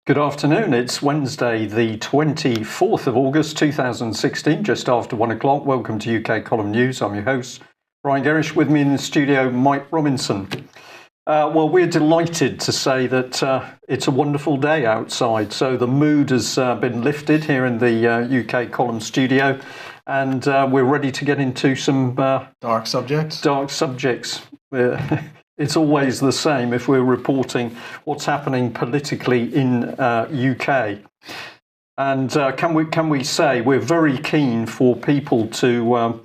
Good afternoon. It's Wednesday, the 24th of August, 2016, just after 1 o'clock. Welcome to UK Column News. I'm your host, Brian Gerrish. With me in the studio, Mike Robinson. Well, we're delighted to say that it's a wonderful day outside. So the mood has been lifted here in the UK Column studio, and we're ready to get into some dark subjects. It's always the same if we're reporting what's happening politically in UK. And can we say we're very keen for people to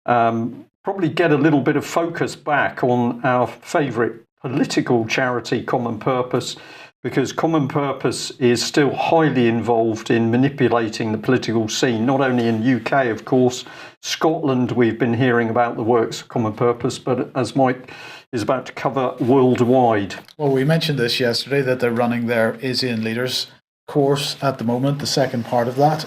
probably get a little bit of focus back on our favourite political charity, Common Purpose, because Common Purpose is still highly involved in manipulating the political scene, not only in UK, of course. Scotland, we've been hearing about the works of Common Purpose, but as Mike is about to cover, worldwide. Well, we mentioned this yesterday, that they're running their ASEAN Leaders course at the moment, the second part of that.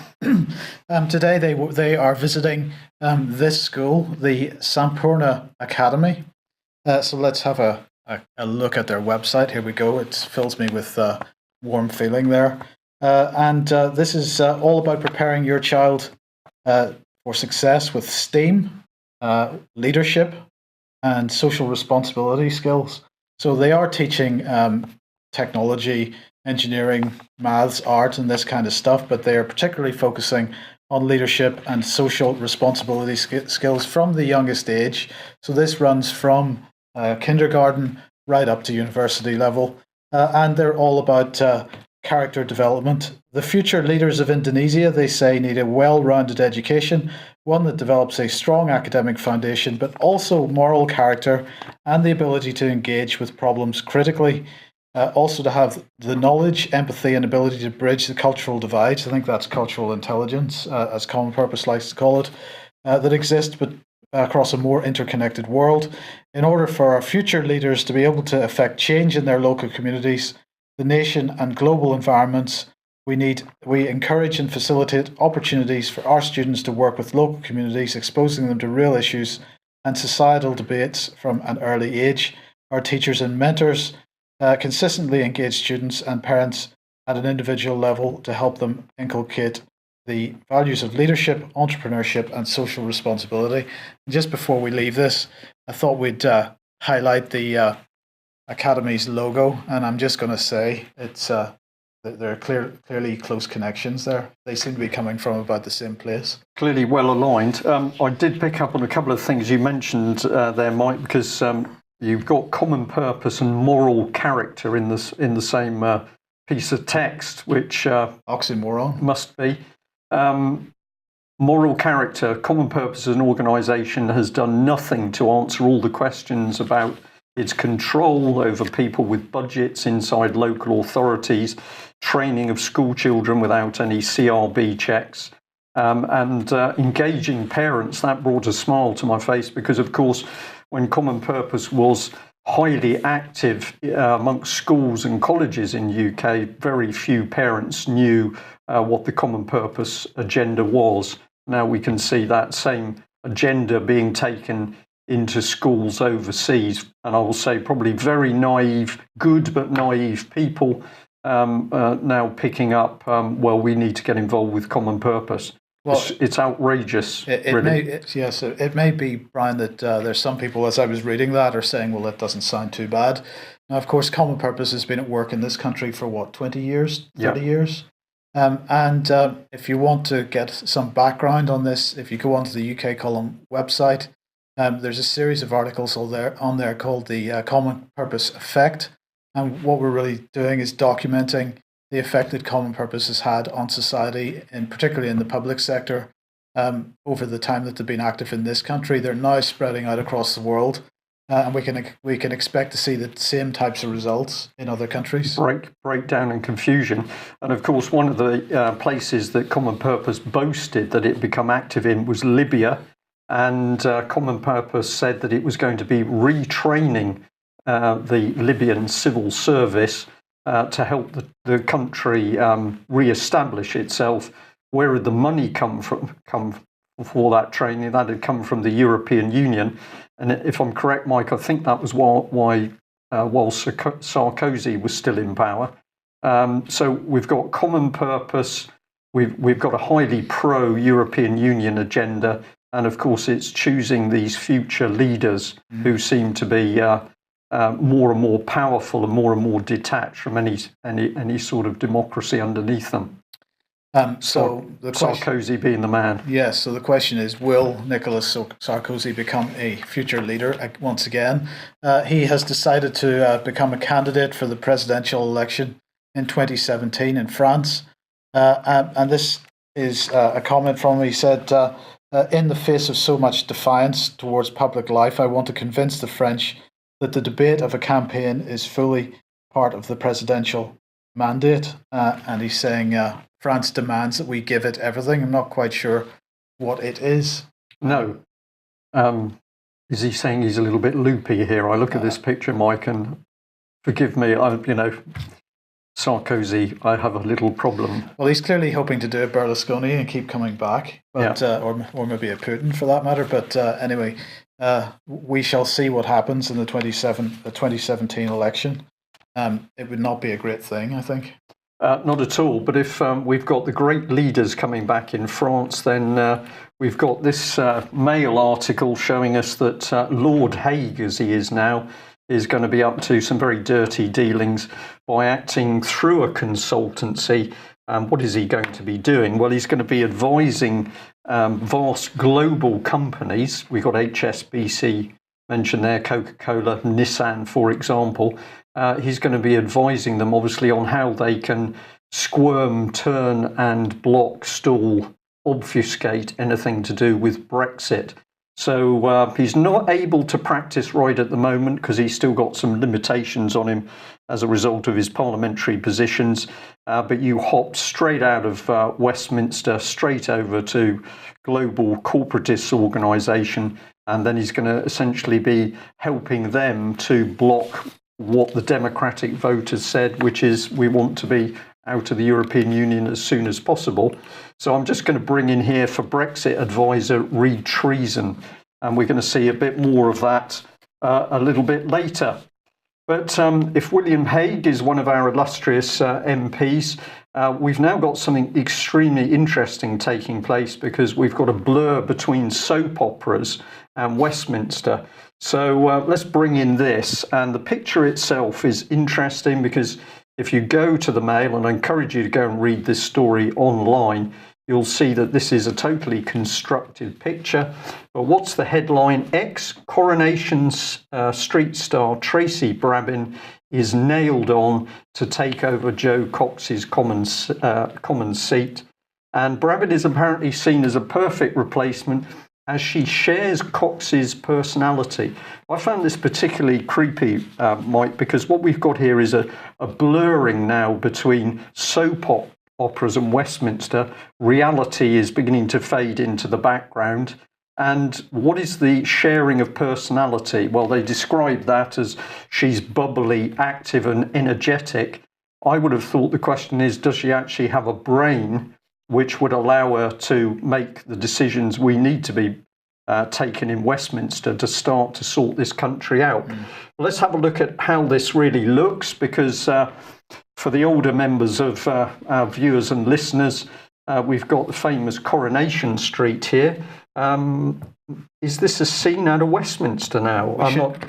Today they are visiting this school, the Sampurna Academy. So let's have a look at their website. Here we go. It fills me with warm feeling there. And this is all about preparing your child for success with STEAM, leadership, and social responsibility skills. So they are teaching technology, engineering, maths, art, and this kind of stuff, but they are particularly focusing on leadership and social responsibility skills from the youngest age. So this runs from kindergarten right up to university level, and they're all about character development. The future leaders of Indonesia, they say, need a well-rounded education, one that develops a strong academic foundation, but also moral character and the ability to engage with problems critically. Also to have the knowledge, empathy, and ability to bridge the cultural divides. I think that's cultural intelligence, as Common Purpose likes to call it, that exists but across a more interconnected world. In order for our future leaders to be able to affect change in their local communities, the nation, and global environments, we encourage and facilitate opportunities for our students to work with local communities, exposing them to real issues and societal debates from an early age. Our teachers and mentors consistently engage students and parents at an individual level to help them inculcate the values of leadership, entrepreneurship, and social responsibility. And just before we leave this, I thought we'd highlight the Academy's logo, and I'm just going to say it's there are clearly close connections there. They seem to be coming from about the same place. Clearly well aligned. I did pick up on a couple of things you mentioned there, Mike, because you've got common purpose and moral character in the same piece of text, which oxymoron must be. Moral character, Common Purpose as an organisation has done nothing to answer all the questions about its control over people with budgets inside local authorities, training of school children without any CRB checks, and engaging parents. That brought a smile to my face because, of course, when Common Purpose was highly active amongst schools and colleges in UK, very few parents knew what the Common Purpose agenda was. Now we can see that same agenda being taken into schools overseas, and I will say probably very naive, good but naive people now picking up, well, we need to get involved with Common Purpose. Well, it's outrageous. It may be, Brian, that there's some people, as I was reading that, are saying, well, that doesn't sound too bad. Now, of course, Common Purpose has been at work in this country for, 20 years, 30 years? And if you want to get some background on this, if you go onto the UK Column website, there's a series of articles on there called the Common Purpose Effect. And what we're really doing is documenting the effect that Common Purpose has had on society, and particularly in the public sector, over the time that they've been active in this country. They're now spreading out across the world, and we can expect to see the same types of results in other countries. Breakdown and confusion. And of course, one of the places that Common Purpose boasted that it become active in was Libya, and Common Purpose said that it was going to be retraining the Libyan civil service to help the country re-establish itself. Where did the money come for that training? That had come from the European Union. And if I'm correct, Mike, I think that was why while Sarkozy was still in power. So we've got common purpose, we've got a highly pro-European Union agenda, and of course it's choosing these future leaders who seem to be more and more powerful and more detached from any sort of democracy underneath them. So the Sarkozy being the man. Yes, so the question is, will Nicolas Sarkozy become a future leader once again? He has decided to become a candidate for the presidential election in 2017 in France. And this is a comment from him. He said, in the face of so much defiance towards public life, I want to convince the French that the debate of a campaign is fully part of the presidential mandate. And he's saying France demands that we give it everything. I'm not quite sure what it is. No. Is he saying he's a little bit loopy here? I look at this picture, Mike, and forgive me, Sarkozy, I have a little problem. Well, he's clearly hoping to do a Berlusconi and keep coming back, but or maybe a Putin for that matter. But anyway, we shall see what happens in the 2017 election. It would not be a great thing, I think. Not at all. But if we've got the great leaders coming back in France, then we've got this Mail article showing us that Lord Hague, as he is now, is going to be up to some very dirty dealings by acting through a consultancy. What is he going to be doing? Well, he's going to be advising vast global companies. We've got HSBC mentioned there, Coca-Cola, Nissan, for example. He's going to be advising them, obviously, on how they can squirm, turn and block, stall, obfuscate anything to do with Brexit. So he's not able to practice right at the moment because he's still got some limitations on him as a result of his parliamentary positions. But you hop straight out of Westminster, straight over to global corporatist organisation, and then he's going to essentially be helping them to block what the democratic voters said, which is we want to be out of the European Union as soon as possible. So I'm just going to bring in here for Brexit advisor Reid Treason, and we're going to see a bit more of that a little bit later. But if William Hague is one of our illustrious MPs, we've now got something extremely interesting taking place because we've got a blur between soap operas and Westminster. So let's bring in this. And the picture itself is interesting because if you go to the Mail, and I encourage you to go and read this story online, you'll see that this is a totally constructed picture. But what's the headline? Ex-Coronation Street star Tracy Brabin is nailed on to take over Jo Cox's common seat. And Brabin is apparently seen as a perfect replacement as she shares Cox's personality. I found this particularly creepy, Mike, because what we've got here is a blurring now between soap operas and Westminster. Reality is beginning to fade into the background. And what is the sharing of personality? Well, they describe that as she's bubbly, active and energetic. I would have thought the question is, does she actually have a brain which would allow her to make the decisions we need to be taken in Westminster to start to sort this country out? Let's have a look at how this really looks, because for the older members of our viewers and listeners, we've got the famous Coronation Street here. Is this a scene out of Westminster now?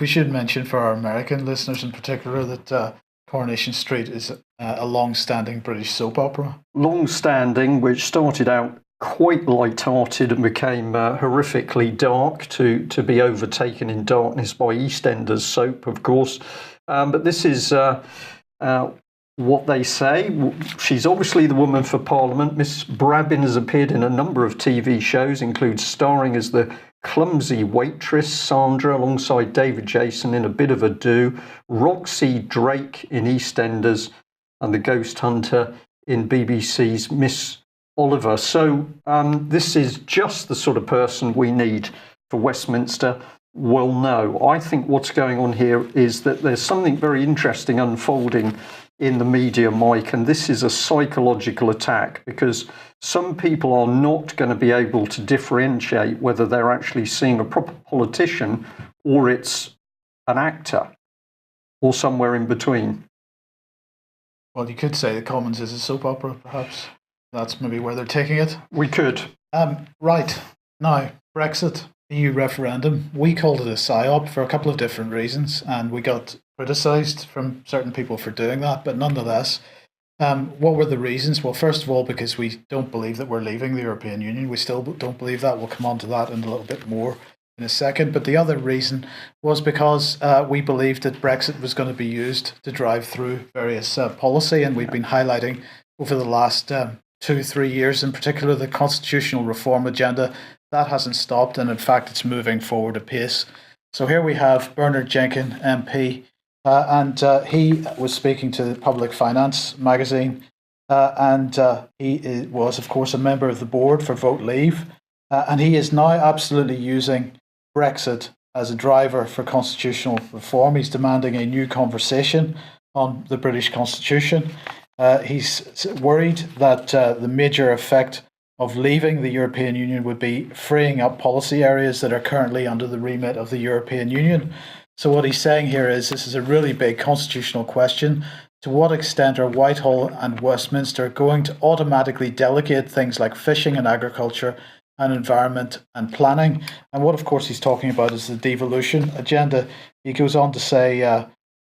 We should mention for our American listeners in particular that Coronation Street is a long-standing British soap opera. Long-standing, which started out quite light-hearted and became horrifically dark to be overtaken in darkness by EastEnders soap, of course. But this is what they say. She's obviously the woman for Parliament. Miss Brabin has appeared in a number of TV shows, includes starring as the clumsy waitress Sandra alongside David Jason in A Bit of a Do, Roxy Drake in EastEnders, and the ghost hunter in BBC's Miss Oliver. So this is just the sort of person we need for Westminster. Well, no, I think what's going on here is that there's something very interesting unfolding in the media, Mike, and this is a psychological attack because some people are not going to be able to differentiate whether they're actually seeing a proper politician or it's an actor or somewhere in between. Well, you could say the Commons is a soap opera, perhaps. That's maybe where they're taking it. We could. Right. Now, Brexit, EU referendum, we called it a psyop for a couple of different reasons, and we got criticised from certain people for doing that, but nonetheless, what were the reasons? Well, first of all, because we don't believe that we're leaving the European Union. We still don't believe that. We'll come on to that in a little bit more in a second. But the other reason was because we believed that Brexit was going to be used to drive through various policy, and we've been highlighting over the last 2-3 years, in particular, the constitutional reform agenda. That hasn't stopped, and in fact, it's moving forward apace. So here we have Bernard Jenkins, MP, and he was speaking to Public Finance magazine, and he was, of course, a member of the board for Vote Leave, and he is now absolutely using Brexit as a driver for constitutional reform. He's demanding a new conversation on the British Constitution. He's worried that the major effect of leaving the European Union would be freeing up policy areas that are currently under the remit of the European Union. So what he's saying here is this is a really big constitutional question. To what extent are Whitehall and Westminster going to automatically delegate things like fishing and agriculture and environment and planning? And what, of course, he's talking about is the devolution agenda. He goes on to say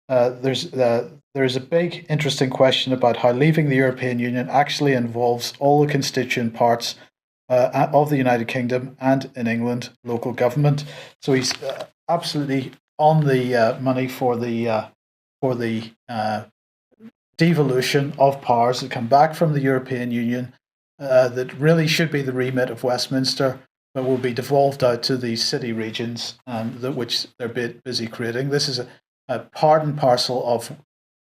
there is a big, interesting question about how leaving the European Union actually involves all the constituent parts of the United Kingdom and, in England, local government. So he's absolutely on the money for the devolution of powers that come back from the European Union that really should be the remit of Westminster, but will be devolved out to the city regions which they're busy creating. This is a part and parcel of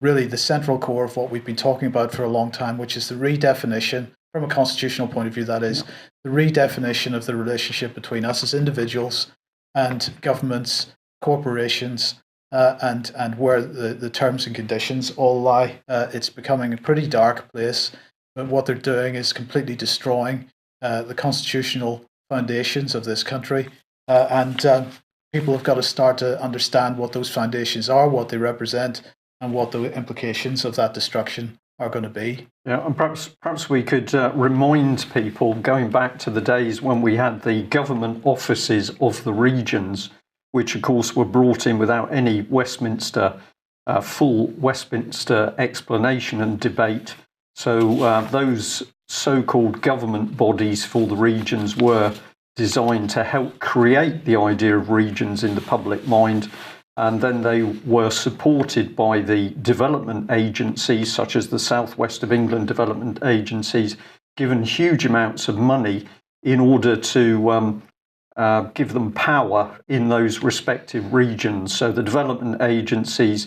really the central core of what we've been talking about for a long time, which is the redefinition, from a constitutional point of view, that is, the redefinition of the relationship between us as individuals and governments, corporations, and where the terms and conditions all lie. It's becoming a pretty dark place, but what they're doing is completely destroying the constitutional foundations of this country, and people have got to start to understand what those foundations are, what they represent, and what the implications of that destruction are going to be. Yeah, and perhaps we could remind people, going back to the days when we had the government offices of the regions, which of course were brought in without any full Westminster explanation and debate. So those so-called government bodies for the regions were designed to help create the idea of regions in the public mind. And then they were supported by the development agencies, such as the South West of England development agencies, given huge amounts of money in order to give them power in those respective regions. So the development agencies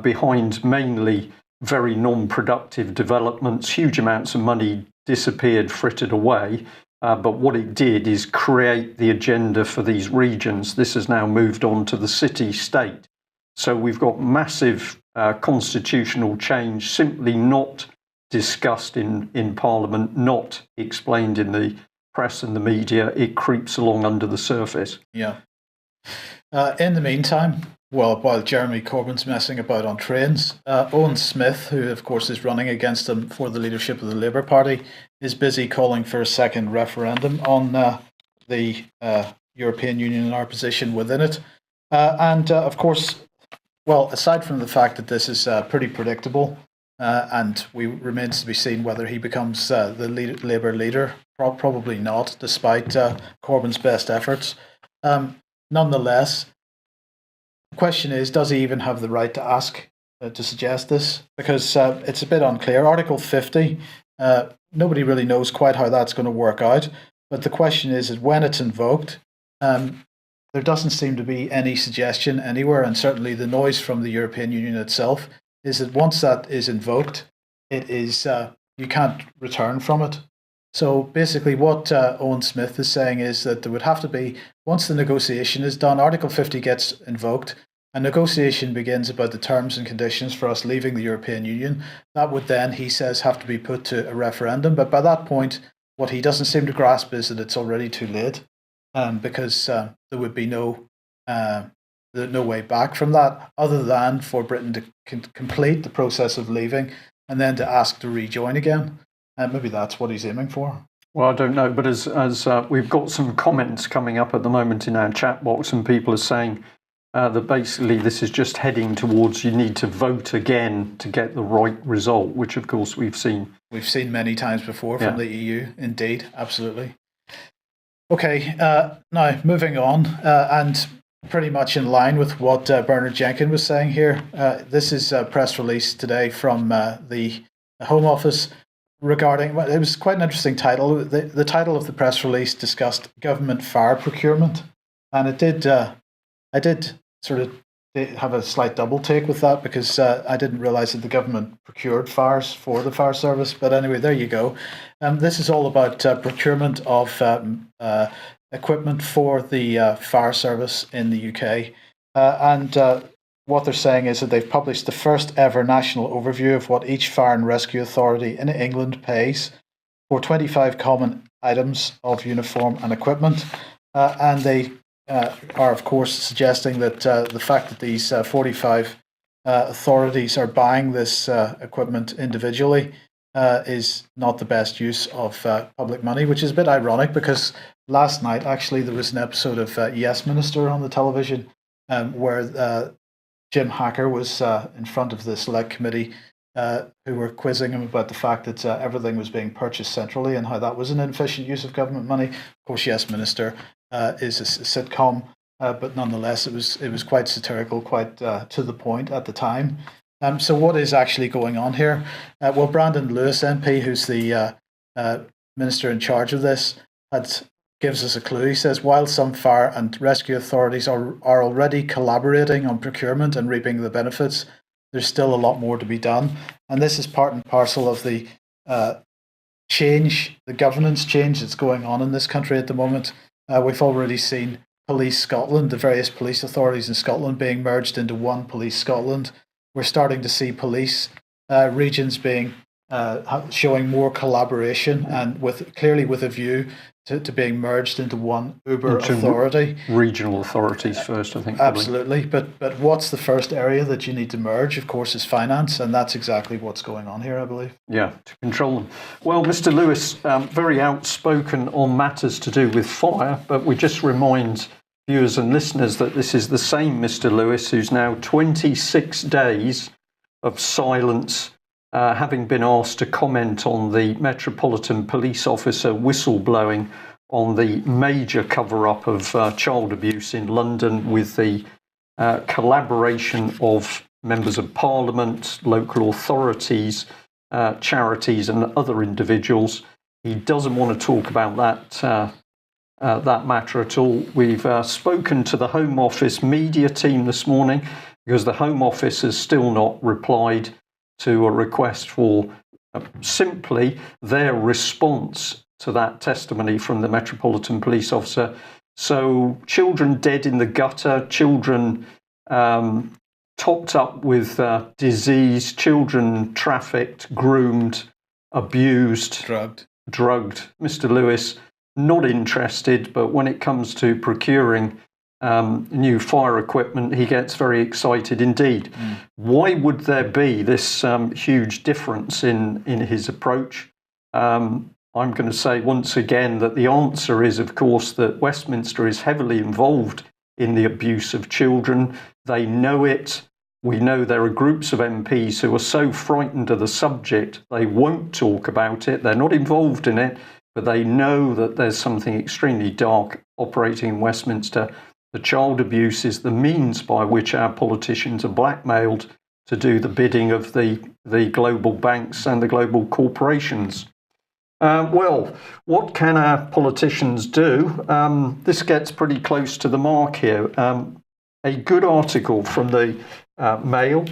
behind mainly very non-productive developments, huge amounts of money disappeared, frittered away. But what it did is create the agenda for these regions. This has now moved on to the city-state. So we've got massive constitutional change simply not discussed in Parliament, not explained in the press and the media. It creeps along under the surface. Yeah. In the meantime, while Jeremy Corbyn's messing about on trains, Owen Smith, who of course is running against him for the leadership of the Labour Party, is busy calling for a second referendum on the European Union and our position within it. And of course, well, aside from the fact that this is pretty predictable, and remains to be seen whether he becomes the Labour leader, probably not, despite Corbyn's best efforts. Nonetheless, the question is, does he even have the right to ask to suggest this? Because it's a bit unclear. Article 50, nobody really knows quite how that's going to work out. But the question is that when it's invoked, there doesn't seem to be any suggestion anywhere, and certainly the noise from the European Union itself is that once that is invoked, it is you can't return from it. So basically what Owen Smith is saying is that there would have to be, once the negotiation is done, Article 50 gets invoked, a negotiation begins about the terms and conditions for us leaving the European Union. That would then, he says, have to be put to a referendum. But by that point, what he doesn't seem to grasp is that it's already too late, because there would be no way back from that, other than for Britain to complete the process of leaving and then to ask to rejoin again. Maybe that's what he's aiming for. Well, I don't know, but as we've got some comments coming up at the moment in our chat box, and people are saying that basically this is just heading towards you need to vote again to get the right result, which of course we've seen. We've seen many times before from the EU, indeed, absolutely. Okay, now moving on, and pretty much in line with what Bernard Jenkins was saying here. This is a press release today from the Home Office regarding, well, it was quite an interesting title. The title of the press release discussed government fire procurement, and it did. I did sort of have a slight double take with that because I didn't realise that the government procured fires for the fire service. But anyway, there you go. This is all about procurement of equipment for the fire service in the UK, and what they're saying is that they've published the first ever national overview of what each fire and rescue authority in England pays for 25 common items of uniform and equipment. And they are, of course, suggesting that the fact that these 45 authorities are buying this equipment individually is not the best use of public money, which is a bit ironic because last night, actually, there was an episode of Yes Minister on the television where Jim Hacker was in front of the select committee who were quizzing him about the fact that everything was being purchased centrally and how that was an inefficient use of government money. Of course, Yes Minister is a sitcom, but nonetheless, it was quite satirical, quite to the point at the time. So what is actually going on here? Well, Brandon Lewis MP, who's the minister in charge of this, gives us a clue. He says, while some fire and rescue authorities are already collaborating on procurement and reaping the benefits, there's still a lot more to be done. And this is part and parcel of the change, the governance change that's going on in this country at the moment. We've already seen Police Scotland, the various police authorities in Scotland being merged into one Police Scotland. We're starting to see police regions being showing more collaboration and clearly with a view to being merged into one authority. Regional authorities first, I think. Absolutely. But what's the first area that you need to merge, of course, is finance, and that's exactly what's going on here, I believe. Yeah, to control them. Well, Mr. Lewis, very outspoken on matters to do with fire, but we just remind viewers and listeners that this is the same Mr. Lewis who's now 26 days of silence, having been asked to comment on the Metropolitan Police Officer whistleblowing on the major cover-up of child abuse in London with the collaboration of members of Parliament, local authorities, charities and other individuals. He doesn't want to talk about that matter at all. We've spoken to the Home Office media team this morning because the Home Office has still not replied to a request for simply their response to that testimony from the Metropolitan Police Officer. So children dead in the gutter, children topped up with disease, children trafficked, groomed, abused, drugged. Mr. Lewis, not interested, but when it comes to procuring new fire equipment, he gets very excited indeed. Why would there be this huge difference in his approach? I'm going to say once again that the answer is, of course, that Westminster is heavily involved in the abuse of children. They know it. We know there are groups of MPs who are so frightened of the subject, they won't talk about it. They're not involved in it, but they know that there's something extremely dark operating in Westminster. The child abuse is the means by which our politicians are blackmailed to do the bidding of the global banks and the global corporations. Well, what can our politicians do? This gets pretty close to the mark here. A good article from the Mail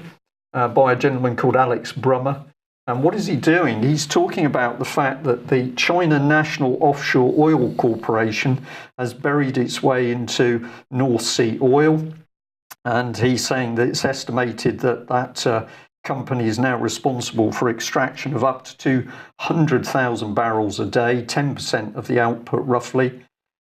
by a gentleman called Alex Brummer. And what is he doing? He's talking about the fact that the China National Offshore Oil Corporation has buried its way into North Sea oil. And he's saying that it's estimated that that company is now responsible for extraction of up to 200,000 barrels a day, 10% of the output roughly.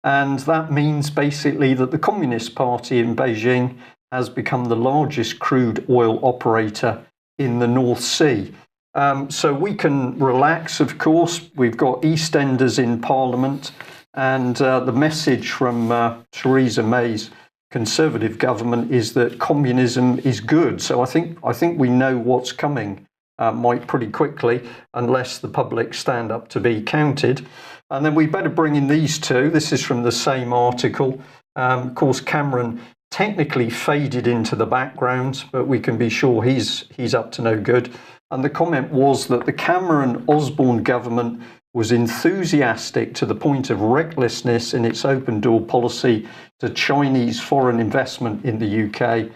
And that means basically that the Communist Party in Beijing has become the largest crude oil operator in the North Sea. So we can relax, of course. We've got EastEnders in Parliament, and the message from Theresa May's Conservative government is that communism is good. So I think we know what's coming, Mike, pretty quickly, unless the public stand up to be counted. And then we better bring in these two. This is from the same article. Of course, Cameron technically faded into the background, but we can be sure he's up to no good. And the comment was that the Cameron-Osborne government was enthusiastic to the point of recklessness in its open door policy to Chinese foreign investment in the UK.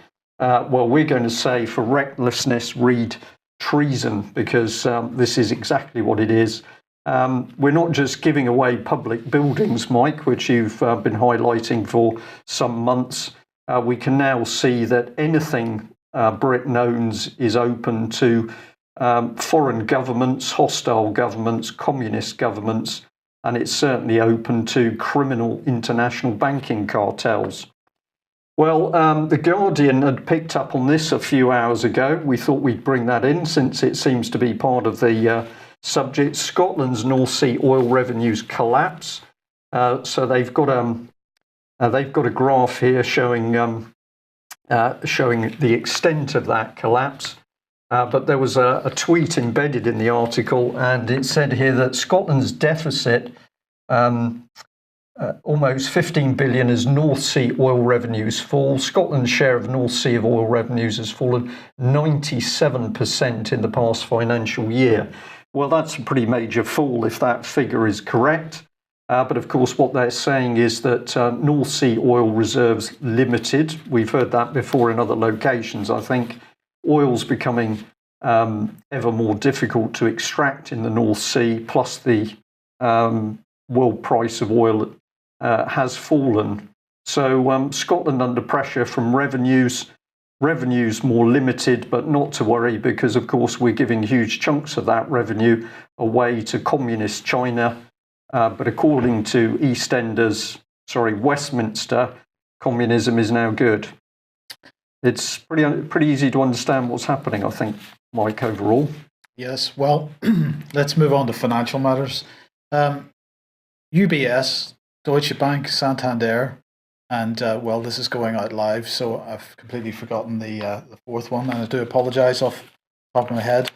Well, we're going to say for recklessness, read treason, because this is exactly what it is. We're not just giving away public buildings, Mike, which you've been highlighting for some months. We can now see that anything Britain owns is open to foreign governments, hostile governments, communist governments, and it's certainly open to criminal international banking cartels. Well, The Guardian had picked up on this a few hours ago. We thought we'd bring that in since it seems to be part of the subject. Scotland's North Sea oil revenues collapse. So they've got a graph here showing the extent of that collapse. But there was a tweet embedded in the article, and it said here that Scotland's deficit, almost 15 billion as North Sea oil revenues fall. Scotland's share of North Sea of oil revenues has fallen 97% in the past financial year. Well, that's a pretty major fall if that figure is correct. But of course, what they're saying is that North Sea oil reserves limited. We've heard that before in other locations, I think. Oil's becoming ever more difficult to extract in the North Sea, plus the world price of oil has fallen. So Scotland under pressure from revenues more limited, but not to worry, because of course we're giving huge chunks of that revenue away to communist China. But according to Westminster, communism is now good. It's pretty easy to understand what's happening, I think, Mike, overall. Yes, well, let's move on to financial matters. UBS, Deutsche Bank, Santander, and, well, this is going out live, so I've completely forgotten the fourth one, and I do apologise off the top of my head.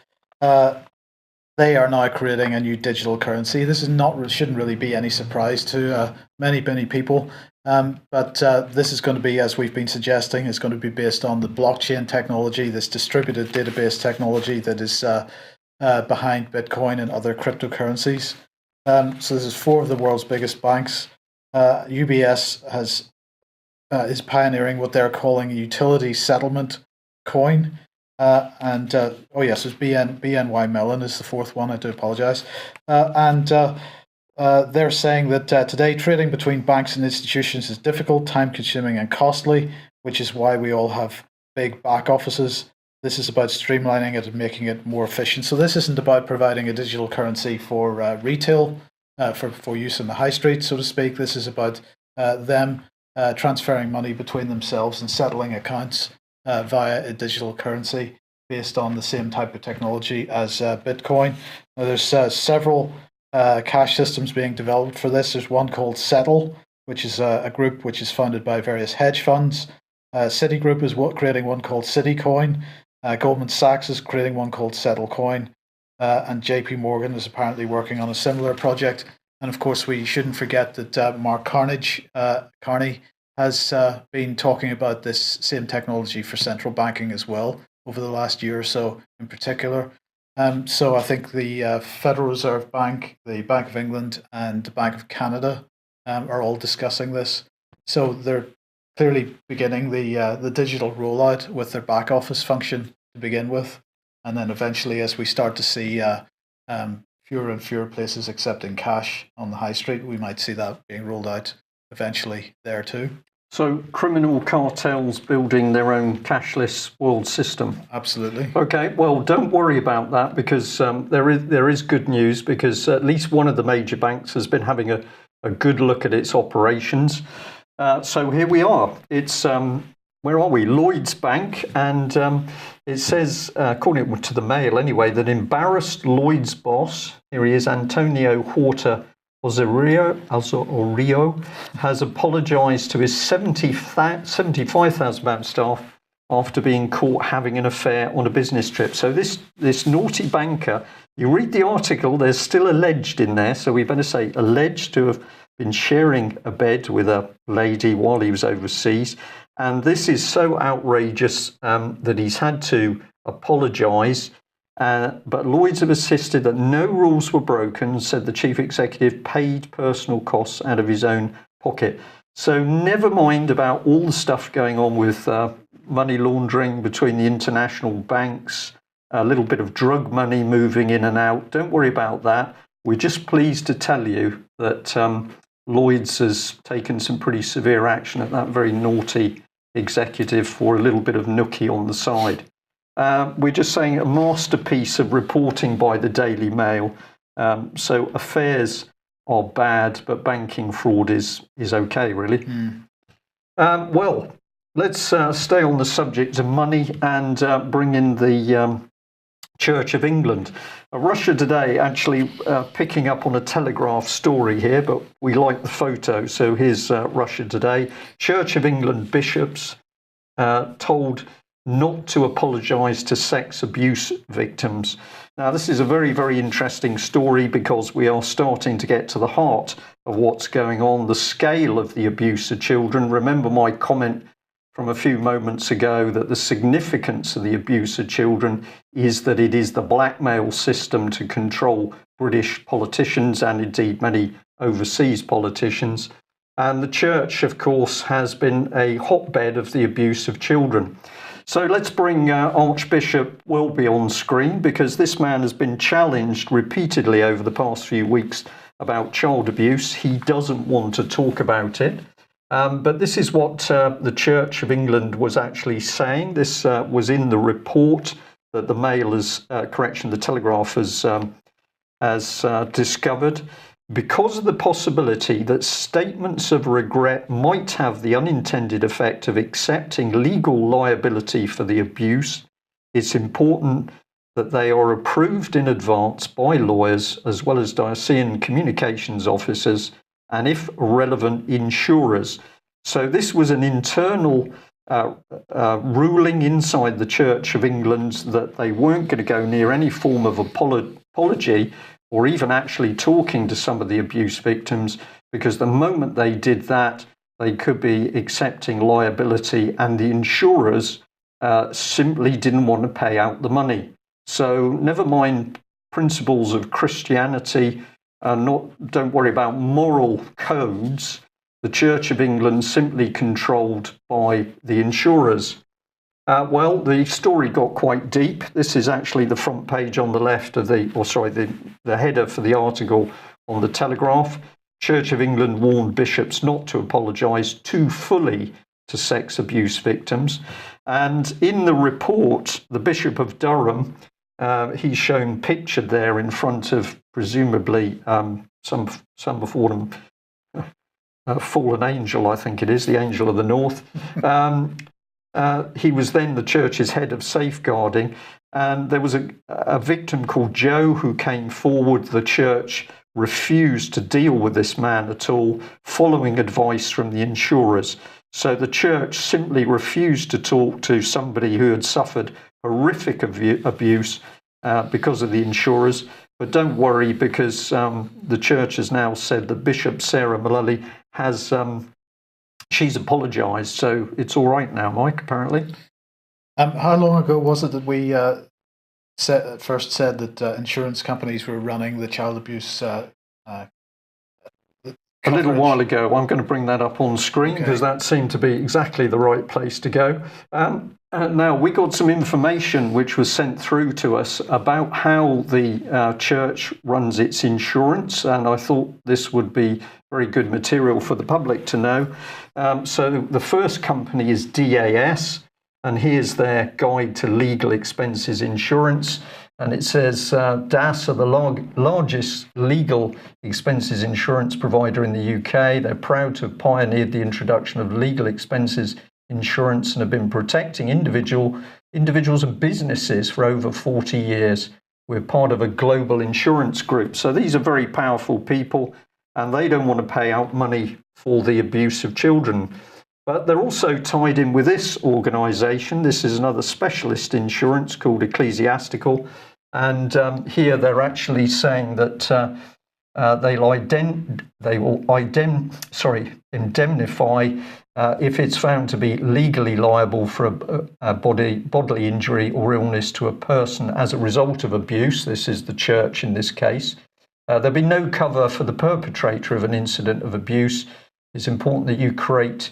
They are now creating a new digital currency. This shouldn't really be any surprise to many people. But this is going to be, as we've been suggesting, is going to be based on the blockchain technology, this distributed database technology that is behind Bitcoin and other cryptocurrencies. So this is four of the world's biggest banks. UBS is pioneering what they're calling a utility settlement coin. It's BNY Mellon is the fourth one. I do apologize. They're saying that today trading between banks and institutions is difficult, time-consuming, and costly, which is why we all have big back offices. This is about streamlining it and making it more efficient. So this isn't about providing a digital currency for retail, for use in the high street, so to speak. This is about them transferring money between themselves and settling accounts via a digital currency based on the same type of technology as Bitcoin. Now, there's several cash systems being developed for this. There's one called Settle, which is a group which is funded by various hedge funds. Citigroup is creating one called Citicoin. Goldman Sachs is creating one called Settlecoin. And JP Morgan is apparently working on a similar project. And of course, we shouldn't forget that Mark Carney has been talking about this same technology for central banking as well over the last year or so in particular. So I think the Federal Reserve Bank, the Bank of England, and the Bank of Canada are all discussing this. So they're clearly beginning the digital rollout with their back office function to begin with. And then eventually, as we start to see fewer and fewer places accepting cash on the high street, we might see that being rolled out eventually there too. So criminal cartels building their own cashless world system. Absolutely. Okay, well, don't worry about that, because there is good news, because at least one of the major banks has been having a good look at its operations. So here we are. It's where are we? Lloyds Bank, and it says, according to the Mail anyway, that embarrassed Lloyds boss, here he is, Antonio Horta Osorio, has apologised to his £75,000 staff after being caught having an affair on a business trip. So this naughty banker, you read the article, there's still alleged in there, so we better say alleged to have been sharing a bed with a lady while he was overseas. And this is so outrageous that he's had to apologise. But Lloyds have insisted that no rules were broken, said the chief executive paid personal costs out of his own pocket. So never mind about all the stuff going on with money laundering between the international banks, a little bit of drug money moving in and out. Don't worry about that. We're just pleased to tell you that Lloyds has taken some pretty severe action at that very naughty executive for a little bit of nookie on the side. We're just saying a masterpiece of reporting by the Daily Mail. So affairs are bad, but banking fraud is okay, really. Well, let's stay on the subject of money and bring in the Church of England. Russia Today actually picking up on a Telegraph story here, but we like the photo. So here's Russia Today. Church of England bishops told not to apologise to sex abuse victims. Now, this is a very, very interesting story because we are starting to get to the heart of what's going on, the scale of the abuse of children. Remember my comment from a few moments ago that the significance of the abuse of children is that it is the blackmail system to control British politicians and indeed many overseas politicians. And the church, of course, has been a hotbed of the abuse of children. So let's bring Archbishop Welby on screen, because this man has been challenged repeatedly over the past few weeks about child abuse. He doesn't want to talk about it. But this is what the Church of England was actually saying. This was in the report that the Mail the Telegraph has discovered. Because of the possibility that statements of regret might have the unintended effect of accepting legal liability for the abuse, it's important that they are approved in advance by lawyers as well as diocesan communications officers and, if relevant, insurers. So this was an internal ruling inside the Church of England that they weren't going to go near any form of apology or even actually talking to some of the abuse victims, because the moment they did that, they could be accepting liability, and the insurers simply didn't want to pay out the money. So never mind principles of Christianity, don't worry about moral codes. The Church of England simply controlled by the insurers. Well, the story got quite deep. This is actually the front page on the left of the header for the article on the Telegraph. Church of England warned bishops not to apologise too fully to sex abuse victims. And in the report, the Bishop of Durham, he's shown pictured there in front of presumably some before them fallen angel, I think it is, the angel of the north. He was then the church's head of safeguarding, and there was a victim called Joe who came forward. The church refused to deal with this man at all, following advice from the insurers. So the church simply refused to talk to somebody who had suffered horrific abuse because of the insurers. But don't worry, because the church has now said that Bishop Sarah Mullally has she's apologised, so it's all right now, Mike, apparently. How long ago was it that we first said that insurance companies were running the child abuse a little while ago? I'm going to bring that up on screen because that seemed to be exactly the right place to go. Now, we got some information which was sent through to us about how the church runs its insurance, and I thought this would be very good material for the public to know. So the first company is DAS, and here's their guide to legal expenses insurance. And it says DAS are the largest legal expenses insurance provider in the UK. They're proud to have pioneered the introduction of legal expenses insurance and have been protecting individuals and businesses for over 40 years. We're part of a global insurance group. So these are very powerful people, and they don't want to pay out money for the abuse of children. But they're also tied in with this organisation. This is another specialist insurance called Ecclesiastical. And here they're actually saying that they will indemnify if it's found to be legally liable for a bodily injury or illness to a person as a result of abuse. This is the church in this case. There'll be no cover for the perpetrator of an incident of abuse. It's important that you create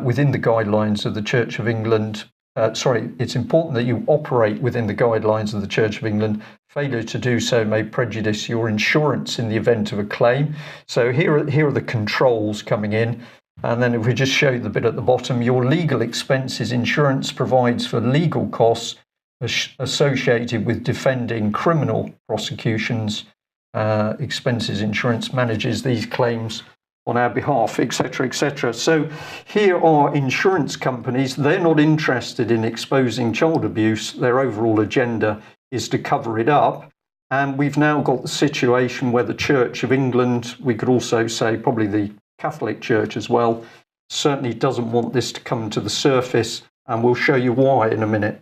within the guidelines of the Church of England. It's important that you operate within the guidelines of the Church of England. Failure to do so may prejudice your insurance in the event of a claim. So here are the controls coming in. And then if we just show the bit at the bottom, your legal expenses insurance provides for legal costs associated with defending criminal prosecutions. Expenses insurance manages these claims on our behalf, etc., etc. So here are insurance companies. They're not interested in exposing child abuse. Their overall agenda is to cover it up. And we've now got the situation where the Church of England, we could also say probably the Catholic Church as well, certainly doesn't want this to come to the surface. And we'll show you why in a minute.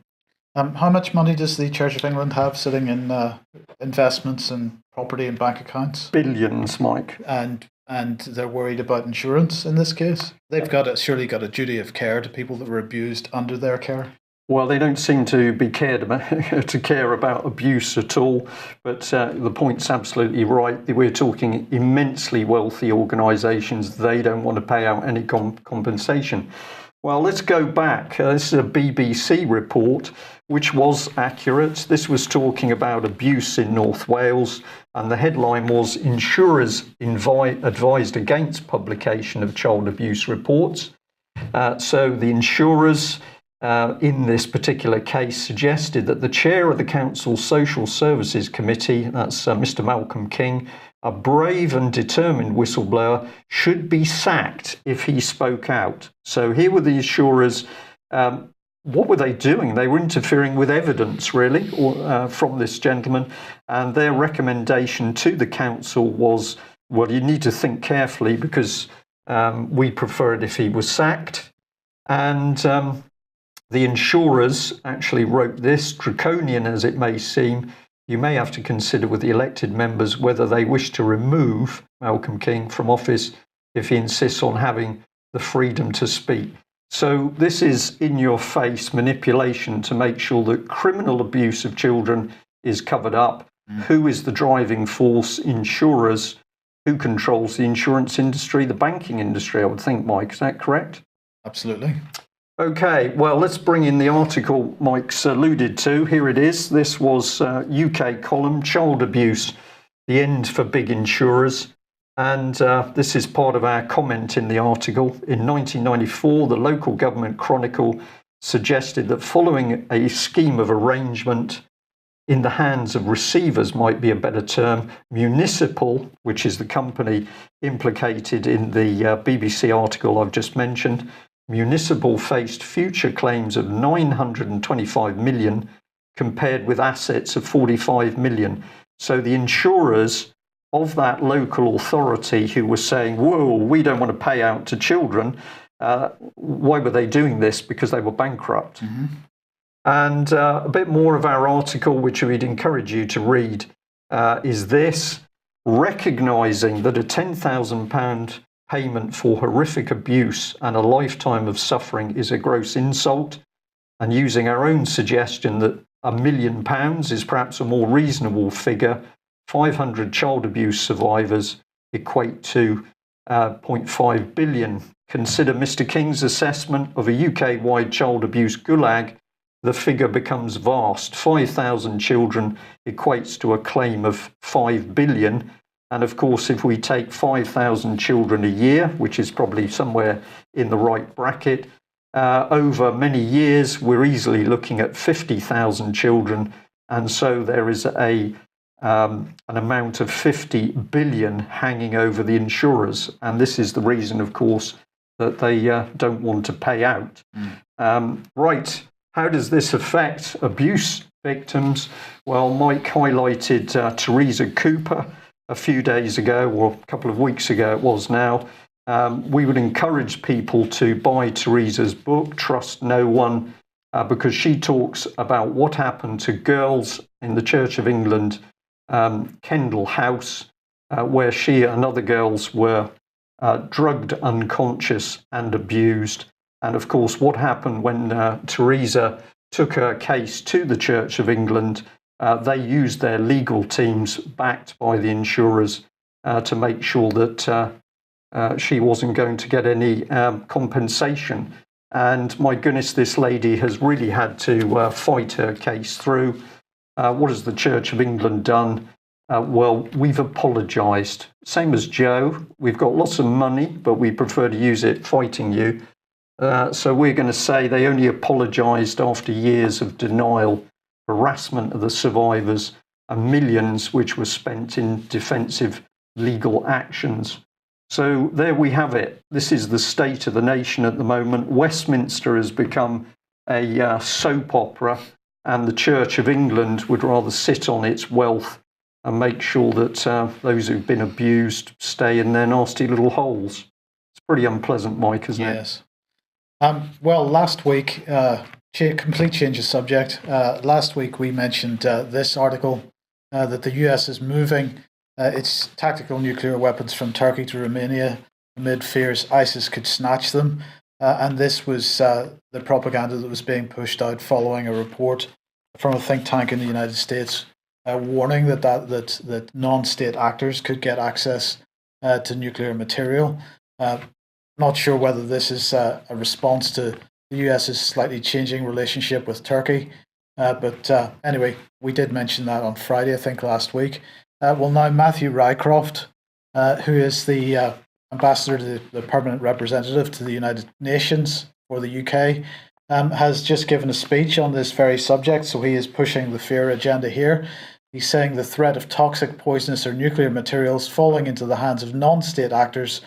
How much money does the Church of England have sitting in investments and property and bank accounts? Billions, Mike. And they're worried about insurance in this case? They've surely got a duty of care to people that were abused under their care. Well, they don't seem to be care about abuse at all. But the point's absolutely right. We're talking immensely wealthy organisations. They don't want to pay out any compensation. Well, let's go back. This is a BBC report, which was accurate. This was talking about abuse in North Wales, and the headline was Insurers advised against publication of child abuse reports. So the insurers in this particular case suggested that the chair of the Council's Social Services Committee, that's Mr. Malcolm King, a brave and determined whistleblower, should be sacked if he spoke out. So here were the insurers. What were they doing? They were interfering with evidence, really, from this gentleman. And their recommendation to the council was, well, you need to think carefully because we prefer it if he was sacked. And the insurers actually wrote this, draconian as it may seem. You may have to consider with the elected members whether they wish to remove Malcolm King from office if he insists on having the freedom to speak. So this is in-your-face manipulation to make sure that criminal abuse of children is covered up. Who is the driving force? Insurers. Who controls the insurance industry? The banking industry, I would think, Mike. Is that correct? Absolutely. Okay, well, let's bring in the article Mike's alluded to. Here it is. This was UK column, Child Abuse, the End for Big Insurers. And this is part of our comment in the article. In 1994, the Local Government Chronicle suggested that following a scheme of arrangement in the hands of receivers might be a better term, Municipal, which is the company implicated in the BBC article I've just mentioned, Municipal faced future claims of 925 million compared with assets of 45 million. So the insurers of that local authority who were saying, whoa, we don't want to pay out to children. Why were they doing this? Because they were bankrupt. Mm-hmm. And a bit more of our article, which we'd encourage you to read, is this: recognising that a £10,000 payment for horrific abuse and a lifetime of suffering is a gross insult, and using our own suggestion that £1 million is perhaps a more reasonable figure, 500 child abuse survivors equate to 0.5 billion. Consider Mr. King's assessment of a UK-wide child abuse gulag. The figure becomes vast. 5,000 children equates to a claim of 5 billion. And of course, if we take 5,000 children a year, which is probably somewhere in the right bracket, over many years, we're easily looking at 50,000 children. And so there is an amount of 50 billion hanging over the insurers. And this is the reason, of course, that they don't want to pay out. Right, how does this affect abuse victims? Well, Mike highlighted Teresa Cooper a few days ago, or a couple of weeks ago it was now. We would encourage people to buy Teresa's book, Trust No One, because she talks about what happened to girls in the Church of England, Kendal House, where she and other girls were drugged unconscious and abused. And of course, what happened when Teresa took her case to the Church of England, they used their legal teams backed by the insurers to make sure that she wasn't going to get any compensation. And my goodness, this lady has really had to fight her case through. What has the Church of England done? Well, we've apologised. Same as Joe. We've got lots of money, but we prefer to use it fighting you. So we're going to say they only apologised after years of denial, harassment of the survivors, and millions which were spent in defensive legal actions. So there we have it. This is the state of the nation at the moment. Westminster has become a soap opera, and the Church of England would rather sit on its wealth and make sure that those who've been abused stay in their nasty little holes. It's pretty unpleasant, Mike, isn't it? Yes. Well, last week, complete change of subject. Last week we mentioned this article that the US is moving its tactical nuclear weapons from Turkey to Romania amid fears ISIS could snatch them. And this was the propaganda that was being pushed out following a report from a think tank in the United States warning that non-state actors could get access to nuclear material. Not sure whether this is a response to the US's slightly changing relationship with Turkey. But anyway, we did mention that on Friday, I think, last week. Well, now Matthew Rycroft, who is the ambassador to the permanent representative to the United Nations for the UK, has just given a speech on this very subject. So he is pushing the fear agenda here. He's saying the threat of toxic, poisonous or nuclear materials falling into the hands of non-state actors,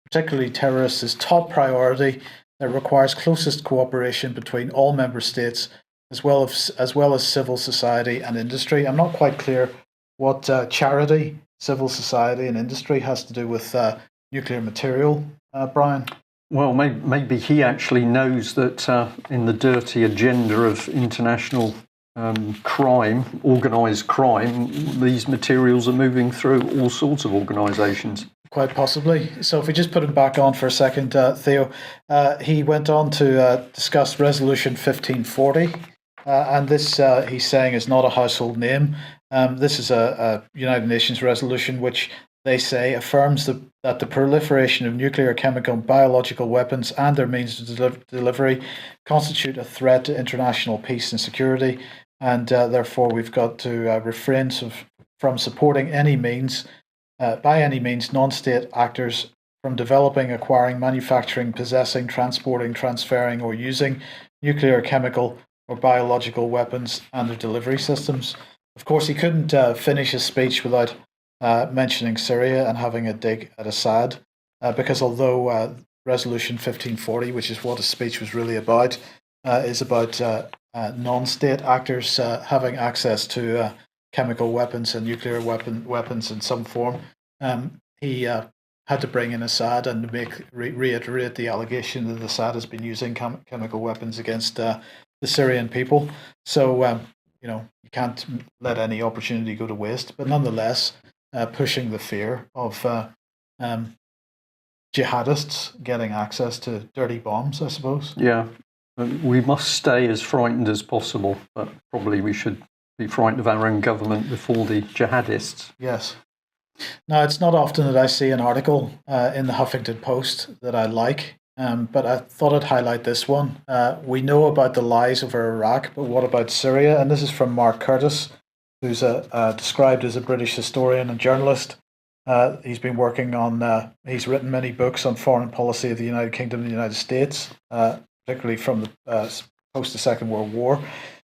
particularly terrorists, is top priority that requires closest cooperation between all member states as well as civil society and industry. I'm not quite clear what charity, civil society and industry has to do with nuclear material, Brian. Well, maybe he actually knows that in the dirty agenda of international crime, organised crime, these materials are moving through all sorts of organisations. Quite possibly. So if we just put him back on for a second, Theo, he went on to discuss Resolution 1540, and this, he's saying, is not a household name. This is a United Nations resolution which they say affirms that the proliferation of nuclear, chemical, and biological weapons and their means of delivery constitute a threat to international peace and security, and therefore we've got to refrain from supporting by any means non-state actors from developing, acquiring, manufacturing, possessing, transporting, transferring, or using nuclear, chemical, or biological weapons and their delivery systems. Of course, he couldn't finish his speech without mentioning Syria and having a dig at Assad, because although Resolution 1540, which is what his speech was really about, is about non-state actors having access to chemical weapons and nuclear weapons in some form, he had to bring in Assad and reiterate the allegation that Assad has been using chemical weapons against the Syrian people. So, you can't let any opportunity go to waste. But nonetheless, pushing the fear of jihadists getting access to dirty bombs, I suppose. Yeah, we must stay as frightened as possible, but probably we should be frightened of our own government before the jihadists. Yes. Now, it's not often that I see an article in the Huffington Post that I like, but I thought I'd highlight this one. We know about the lies over Iraq, but what about Syria? And this is from Mark Curtis, who's described as a British historian and journalist. He's been working on, he's written many books on foreign policy of the United Kingdom and the United States, particularly from the post the Second World War.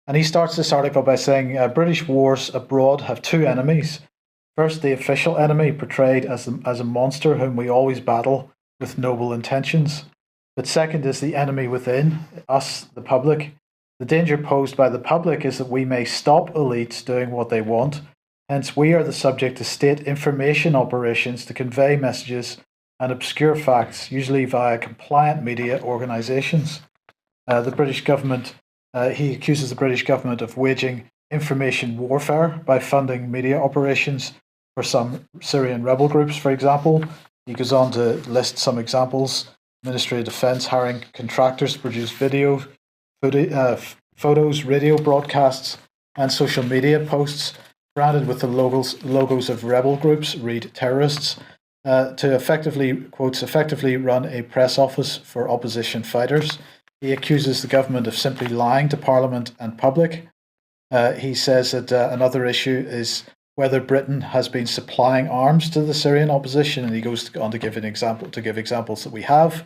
And he starts this article by saying, British wars abroad have two enemies. First, the official enemy portrayed as a monster whom we always battle with noble intentions. But second is the enemy within, us, the public. The danger posed by the public is that we may stop elites doing what they want. Hence, we are the subject of state information operations to convey messages and obscure facts, usually via compliant media organisations. The British government, he accuses the British government of waging information warfare by funding media operations for some Syrian rebel groups, for example. He goes on to list some examples. Ministry of Defence hiring contractors to produce photos, radio broadcasts, and social media posts branded with the logos of rebel groups, read terrorists, to effectively, quotes, effectively run a press office for opposition fighters. He accuses the government of simply lying to Parliament and public. He says that another issue is whether Britain has been supplying arms to the Syrian opposition, and he goes on to give examples that we have.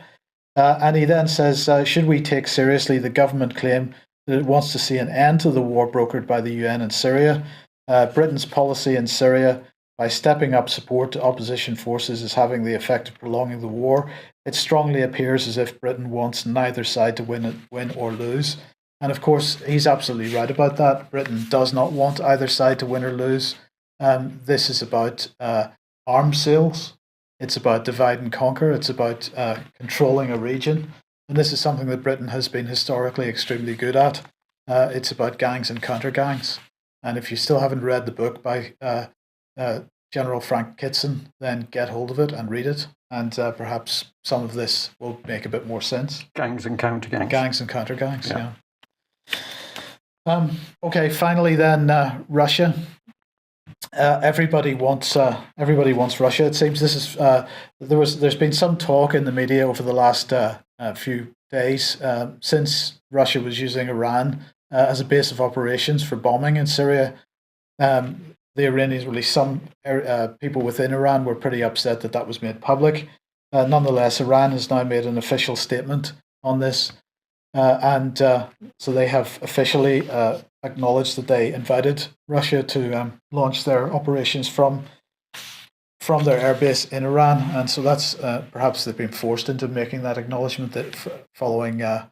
And he then says, should we take seriously the government claim that it wants to see an end to the war brokered by the UN in Syria? Britain's policy in Syria, by stepping up support to opposition forces, is having the effect of prolonging the war. It strongly appears as if Britain wants neither side to win or lose. And of course, he's absolutely right about that. Britain does not want either side to win or lose. This is about arms sales. It's about divide and conquer. It's about controlling a region. And this is something that Britain has been historically extremely good at. It's about gangs and counter-gangs. And if you still haven't read the book by General Frank Kitson, then get hold of it and read it. And perhaps some of this will make a bit more sense. Gangs and counter-gangs. Gangs and counter-gangs, yeah. Okay, finally then, Russia. Everybody wants Russia. It seems this is there's been some talk in the media over the last few days since Russia was using Iran as a base of operations for bombing in Syria. The Iranians, really some people within Iran, were pretty upset that was made public. Nonetheless, Iran has now made an official statement on this, and so they have officially acknowledged that they invited Russia to launch their operations from their airbase in Iran, and so that's perhaps they've been forced into making that acknowledgement. That following, I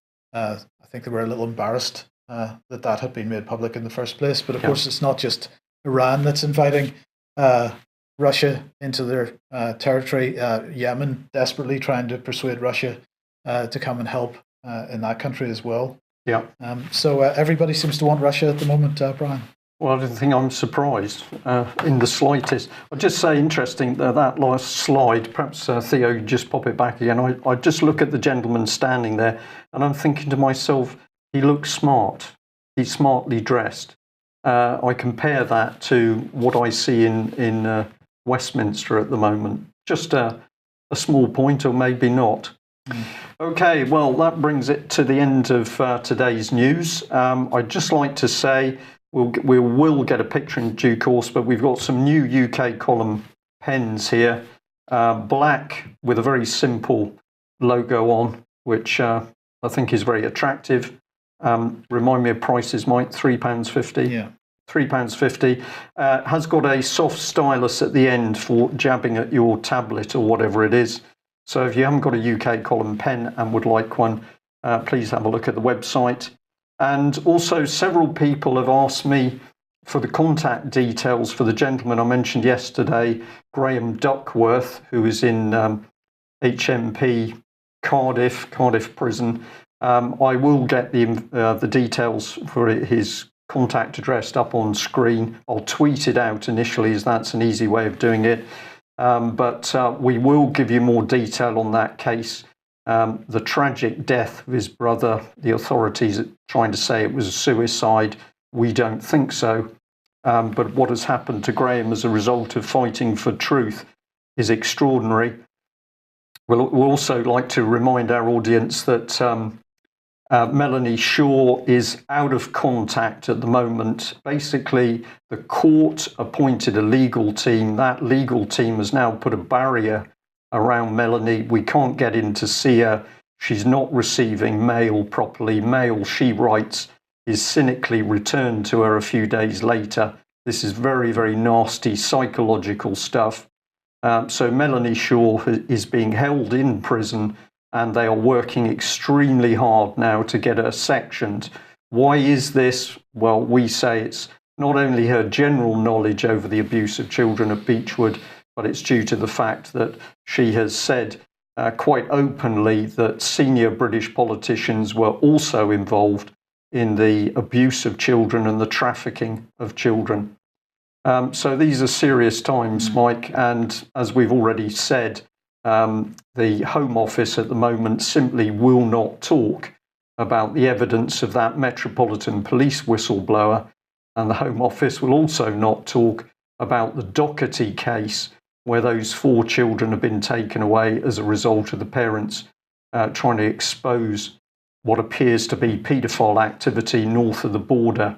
think they were a little embarrassed that had been made public in the first place. But of course, it's not just Iran that's inviting Russia into their territory. Yemen desperately trying to persuade Russia to come and help in that country as well. Yeah. So everybody seems to want Russia at the moment, Brian. Well, I don't think I'm surprised in the slightest. I'll just say, interesting, that last slide, perhaps Theo, just pop it back again. I just look at the gentleman standing there and I'm thinking to myself, he looks smart. He's smartly dressed. I compare that to what I see in Westminster at the moment. Just a small point, or maybe not. Okay, well, that brings it to the end of today's news. I'd just like to say we will get a picture in due course, but we've got some new UK column pens here. Black with a very simple logo on, which I think is very attractive. Remind me of prices, Mike, £3.50. Yeah. £3.50. Has got a soft stylus at the end for jabbing at your tablet or whatever it is. So if you haven't got a UK column pen and would like one, please have a look at the website. And also, several people have asked me for the contact details for the gentleman I mentioned yesterday, Graham Duckworth, who is in HMP Cardiff Prison. I will get the details for his contact address up on screen. I'll tweet it out initially, as that's an easy way of doing it. But we will give you more detail on that case. The tragic death of his brother, the authorities are trying to say it was a suicide. We don't think so. But what has happened to Graham as a result of fighting for truth is extraordinary. We'll also like to remind our audience that Melanie Shaw is out of contact at the moment. Basically, the court appointed a legal team. That legal team has now put a barrier around Melanie. We can't get in to see her. She's not receiving mail properly. Mail, she writes, is cynically returned to her a few days later. This is very, very nasty psychological stuff. So Melanie Shaw is being held in prison and they are working extremely hard now to get her sectioned. Why is this? Well, we say it's not only her general knowledge over the abuse of children at Beechwood, but it's due to the fact that she has said quite openly that senior British politicians were also involved in the abuse of children and the trafficking of children. So these are serious times, Mike, and as we've already said, the Home Office at the moment simply will not talk about the evidence of that Metropolitan Police whistleblower, and the Home Office will also not talk about the Doherty case, where those 4 children have been taken away as a result of the parents trying to expose what appears to be paedophile activity north of the border.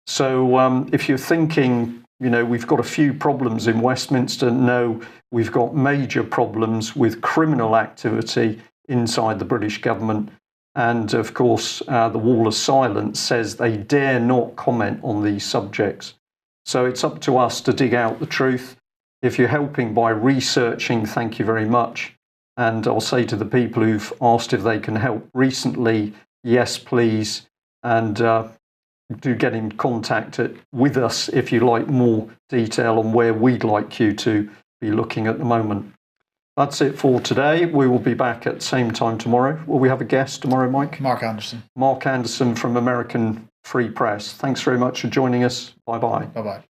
So if you're thinking, we've got a few problems in Westminster, no, we've got major problems with criminal activity inside the British government. And of course, the wall of silence says they dare not comment on these subjects. So it's up to us to dig out the truth. If you're helping by researching, thank you very much. And I'll say to the people who've asked if they can help recently, yes, please. And do get in contact with us if you like more detail on where we'd like you to be looking at the moment. That's it for today. We will be back at the same time tomorrow. Will we have a guest tomorrow, Mike? Mark Anderson. Mark Anderson from American Free Press. Thanks very much for joining us. Bye-bye. Bye-bye.